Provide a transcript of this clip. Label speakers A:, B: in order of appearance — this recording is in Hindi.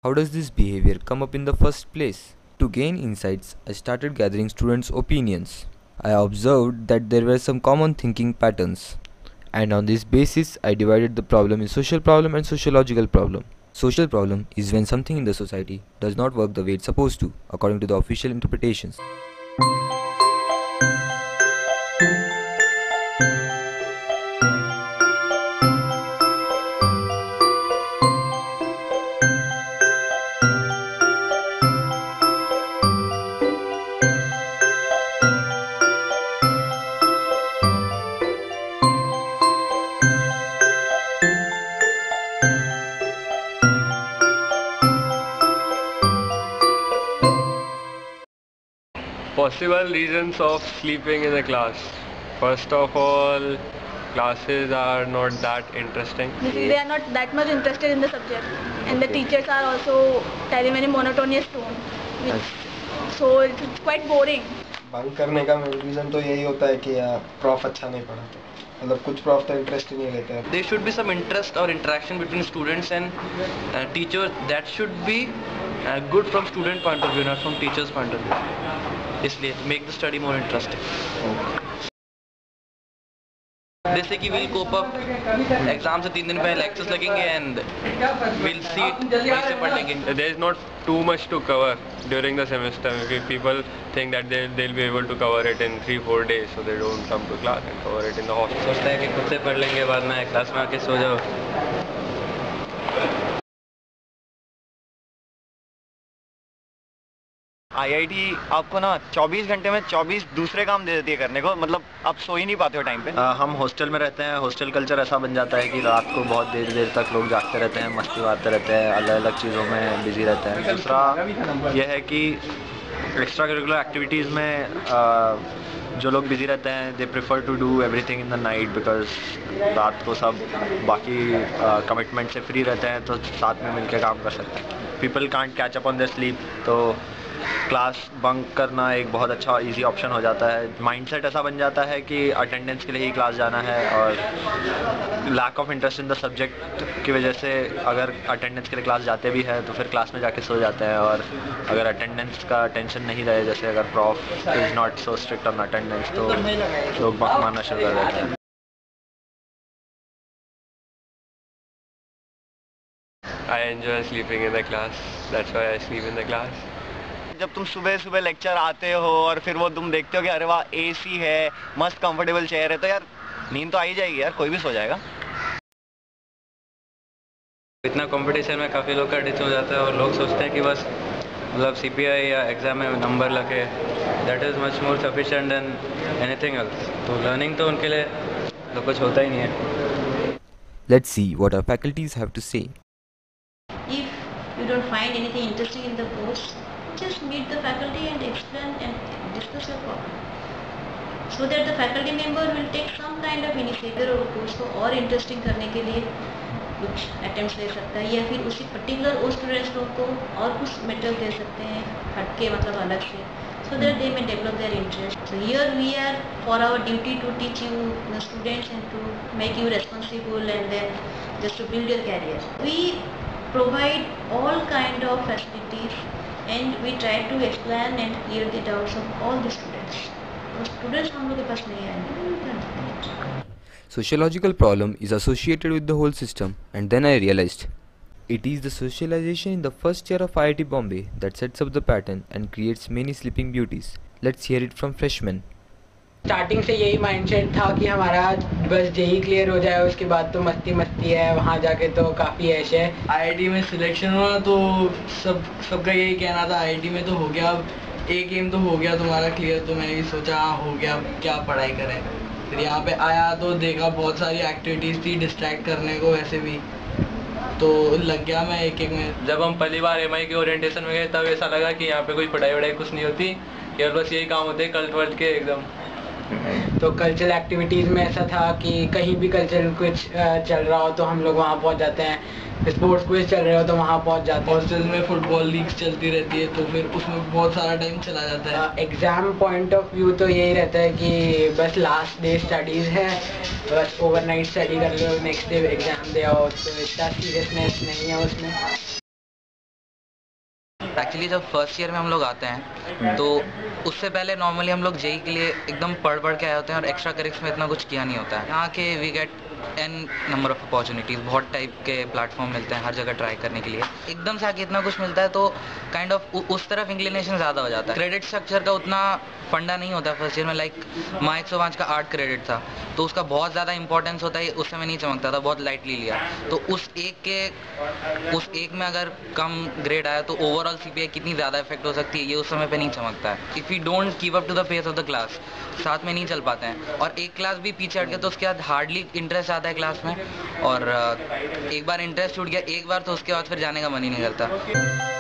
A: How does this behavior come up in the first place? To gain insights, I started gathering students' opinions. I observed that there were some common thinking patterns, and on this basis, I divided the problem in social problem and sociological problem. Social problem is when something in the society does not work the way it's supposed to, according to the official interpretations.
B: Possible reasons of sleeping in the class. First of all, classes are not that interesting.
C: They are not that much interested in the subject, and the teachers are also telling very monotonous tone, so it's quite boring.
D: Bunk करने का मेन रीज़न तो यही होता है कि प्रॉफ अच्छा नहीं पढ़ाते, मतलब कुछ प्रॉफ तो इंटरेस्ट ही नहीं लेते हैं.
E: There should be some interest or interaction between students and teachers. That should be good from student point of view, not from teachers point of view. इसलिए make the study more interesting. जैसे कि we'll cope up एग्जाम से 3 दिन पहले लेक्चर्स लगेंगे and we'll see वहीं से पढ़ लेंगे.
B: There is not too much to cover during the semester. Maybe people think that they'll be able to cover it in 3-4 days, so they don't come to class and cover it in the hostel.
E: सोचते हैं कि खुद से पढ़ लेंगे, बाद में क्लास में आके सो जाओ.
F: आईआईटी आपको ना 24 घंटे में 24 दूसरे काम दे देती है करने को, मतलब आप सो ही नहीं पाते हो टाइम पे. हम हॉस्टल में रहते हैं, हॉस्टल कल्चर ऐसा बन जाता है कि रात को बहुत देर देर तक लोग जागते रहते हैं, मस्ती मारते रहते हैं, अलग अलग चीज़ों में बिजी रहते हैं. दूसरा यह है कि एक्स्ट्रा करिकुलर एक्टिविटीज़ में जो लोग बिजी रहते हैं they prefer to do everything in the night, because रात को सब बाकी कमिटमेंट से फ्री रहते हैं तो साथ में मिलकर काम कर सकते हैं. People can't catch up on their sleep, तो क्लास बंक करना एक बहुत अच्छा इजी ऑप्शन हो जाता है. माइंडसेट ऐसा बन जाता है कि अटेंडेंस के लिए ही क्लास जाना है, और lack of interest in the subject की वजह से अगर अटेंडेंस के लिए क्लास जाते भी हैं तो फिर क्लास में जाके सो जाते हैं. और अगर अटेंडेंस का टेंशन नहीं रहे, जैसे अगर prof is not so strict on attendance, तो लोग बंक मारना शुरू कर देते हैं.
B: I enjoy sleeping in the class. That's why I sleep in the class.
F: जब तुम सुबह सुबह लेक्चर आते हो और फिर वो तुम देखते हो कि अरे वाह एसी है, मस्त कंफर्टेबल चेयर है, तो यार नींद तो आ ही जाएगी यार, कोई भी सो जाएगा.
E: इतना कंपटीशन में काफ़ी लोग का डिच हो जाता है और लोग सोचते हैं कि बस मतलब सीपीआई या एग्ज़ाम में नंबर लगे, that is much more sufficient than anything else. तो लर्निंग तो उनके लिए तो कुछ होता ही नहीं है.
A: Let's see what our faculties have to say.
C: If you don't find anything interesting in the course, just meet the faculty and explain and discuss your problem, so that the faculty member will take some kind of initiative और कोर्स को और इंटरेस्टिंग करने के लिए कुछ अटेम्प्ट्स ले सकता है, या फिर उसी पर्टिकुलर उस स्टूडेंट्स लोग को और कुछ मटेरियल दे सकते हैं हटके, मतलब अलग से, so that they may develop their interest. So here we are for our duty to teach you the students and to make you responsible, and then just to build your career. We provide all kind of facilities and we try to explain and clear the doubts of all the students. तो students हम लोग के पास नहीं आएंगे.
A: Sociological problem is associated with the whole system, and then I realized it is the socialization in the first year of IIT Bombay that sets up the pattern and creates many sleeping beauties. Let's hear it from freshmen.
G: Starting से यही माइंडसेट था कि हमारा बस जेई क्लियर हो जाए, उसके बाद तो मस्ती मस्ती है, वहाँ जाके तो काफ़ी ऐश है.
H: आईआईटी में सिलेक्शन हुआ तो सबका यही कहना था आईआईटी में तो हो गया, एक एम तो हो गया तुम्हारा क्लियर. तो मैंने भी सोचा हो गया, क्या पढ़ाई करें. फिर यहाँ पे आया तो देखा बहुत सारी एक्टिविटीज़ थी डिस्ट्रैक्ट करने को, वैसे भी तो लग गया मैं एक में.
E: जब हम पहली बार एमआई के ओरिएंटेशन में गए तब ऐसा लगा कि यहाँ पे कोई पढ़ाई वढ़ाई कुछ नहीं होती, केवल बस यही काम होते हैं कल्ट वर्ल्ट के एकदम.
G: तो कल्चरल एक्टिविटीज़ में ऐसा था कि कहीं भी कल्चरल कुछ चल रहा हो तो हम लोग वहाँ पहुँच जाते हैं, स्पोर्ट्स क्विज चल रहे हो तो वहाँ पहुँच जाते हैं.
H: हॉस्टल में फुटबॉल लीग्स चलती रहती है तो फिर उसमें बहुत सारा टाइम चला जाता है.
G: एग्ज़ाम पॉइंट ऑफ व्यू तो यही रहता है कि बस लास्ट डे स्टडीज़ है, बस ओवरनाइट स्टडी कर लो, नेक्स्ट डे एग्ज़ाम दे आओ, तो इतना सीरियसनेस नहीं है उसमें.
I: एक्चुअली जब फर्स्ट ईयर में हम लोग आते हैं तो उससे पहले नॉर्मली हम लोग जेई के लिए एकदम पढ़ के आए होते हैं और एक्स्ट्रा करिक्स में इतना कुछ किया नहीं होता है। यहाँ के we get n number of opportunities, बहुत टाइप के प्लेटफॉर्म मिलते हैं हर जगह ट्राई करने के लिए। एकदम से आके इतना कुछ मिलता है तो काइंड ऑफ उस तरफ इंक्लिनेशन ज़्यादा हो जाता है। क्रेडिट स्ट्रक्चर का उतना फंडा नहीं होता फर्स्ट ईयर में। लाइक माँ 105 का 8 क्रेडिट था तो उसका बहुत ज़्यादा इंपॉर्टेंस होता है, उस समय नहीं चमकता था, बहुत लाइटली लिया। तो उस एक में अगर कम ग्रेड आया तो ओवरऑल सीपीआई कितनी ज़्यादा इफेक्ट हो सकती है ये उस समय पे नहीं चमकता है। If you don't keep up to the pace of the class, साथ में नहीं चल पाते हैं और एक क्लास भी पीछे हट गया तो उसके बाद हार्डली इंटरेस्ट आता है क्लास में। और एक बार इंटरेस्ट छूट गया एक बार तो उसके बाद फिर जाने का मन ही नहीं करता।